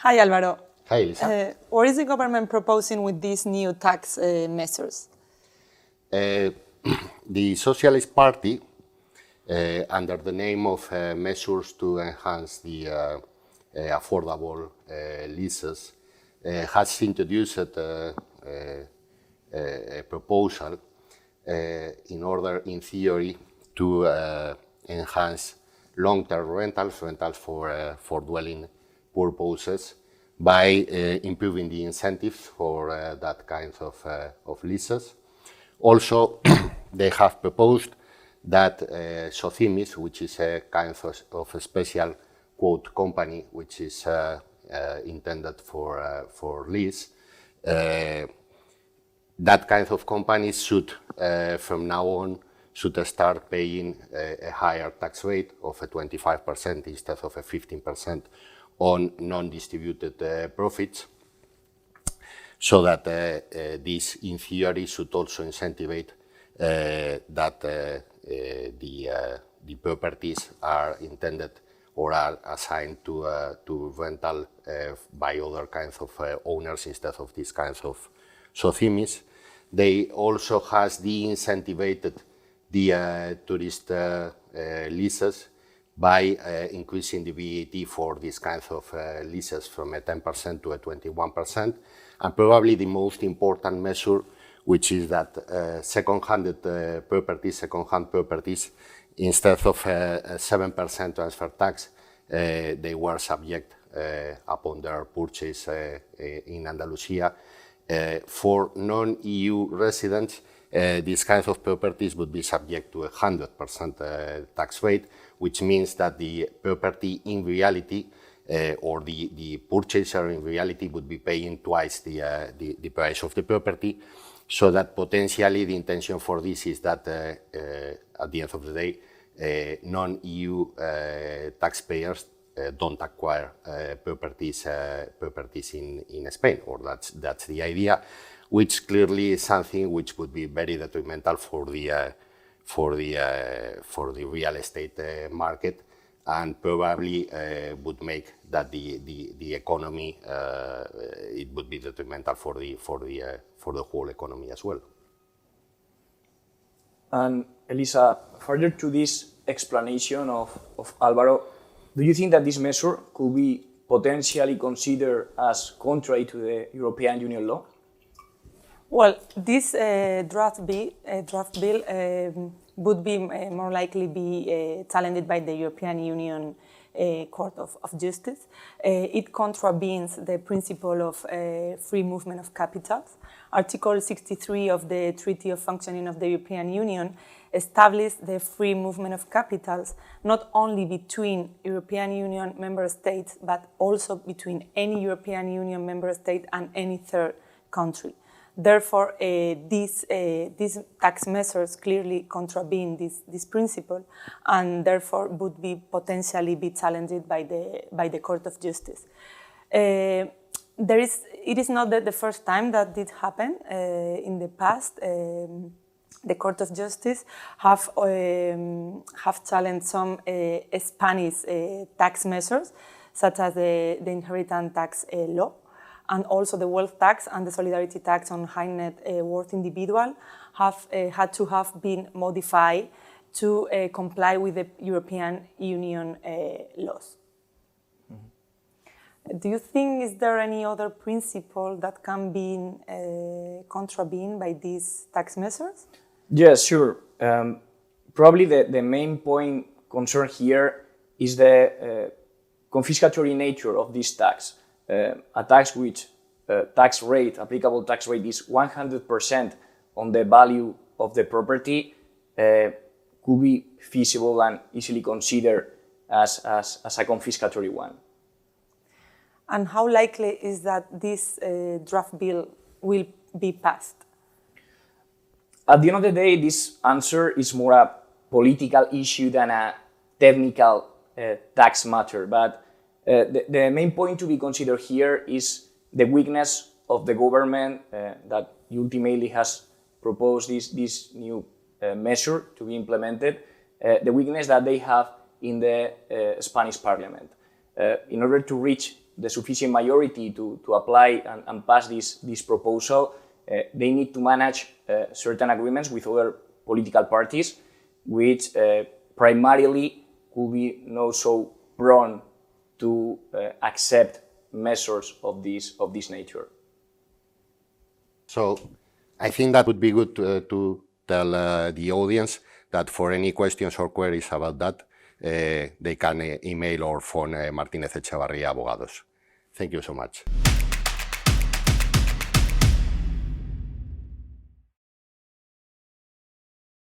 Hi, Álvaro. Hi, Elisa. What is the government proposing with these new tax measures? The Socialist Party, under the name of measures to enhance the affordable leases, has introduced a proposal in order, in theory, to enhance long-term rentals for dwelling purposes by improving the incentives for that kind of leases. Also, they have proposed that SOCIMIS, which is a kind of a special quote company which is intended for lease, that kind of companies should, from now on, should start paying a higher tax rate of a 25% instead of a 15% on non-distributed profits, so that this, in theory, should also incentivize that the properties are intended or are assigned to rental by other kinds of owners instead of these kinds of SOCIMIS. They also has de-incentivated the tourist leases by increasing the VAT for these kinds of leases from a 10% to a 21%. And probably the most important measure, which is that second-hand properties, instead of a 7% transfer tax, they were subject upon their purchase in Andalusia. For non-EU residents, these kinds of properties would be subject to a 100% tax rate, which means that the property in reality, or the purchaser in reality, would be paying twice the price of the property, so that potentially the intention for this is that at the end of the day, non-EU taxpayers don't acquire properties in Spain, or that's the idea, which clearly is something which would be very detrimental for the real estate market, and probably would make that the economy it would be detrimental for the whole economy as well. And Elisa, further to this explanation of Álvaro, do you think that this measure could be potentially considered as contrary to the European Union law? Well, this draft bill would be more likely be challenged by the European Union Court of Justice. It contravenes the principle of free movement of capitals. Article 63 of the Treaty of Functioning of the European Union established the free movement of capitals not only between European Union member states, but also between any European Union member state and any third country. Therefore, these tax measures clearly contravene this principle, and therefore would be potentially be challenged by the Court of Justice. It is not the first time that did happen. In the past, the Court of Justice have challenged some Spanish tax measures, such as the inheritance tax law, and also the wealth tax and the solidarity tax on high net worth individual have had to have been modified to comply with the European Union laws. Mm-hmm. Do you think, is there any other principle that can be contravened by these tax measures? Yes, sure. Probably the main point concerned here is the confiscatory nature of this tax. A tax which applicable tax rate is 100% on the value of the property could be feasible and easily considered as a confiscatory one. And how likely is that this draft bill will be passed? At the end of the day, this answer is more a political issue than a technical tax matter. But the main point to be considered here is the weakness of the government that ultimately has proposed this new measure to be implemented, the weakness that they have in the Spanish parliament. In order to reach the sufficient majority to apply and pass this proposal, they need to manage certain agreements with other political parties, which primarily could be not so prone to accept measures of this nature. So I think that would be good to tell the audience that for any questions or queries about that, they can email or phone Martinez-Echevarría Abogados. Thank you so much.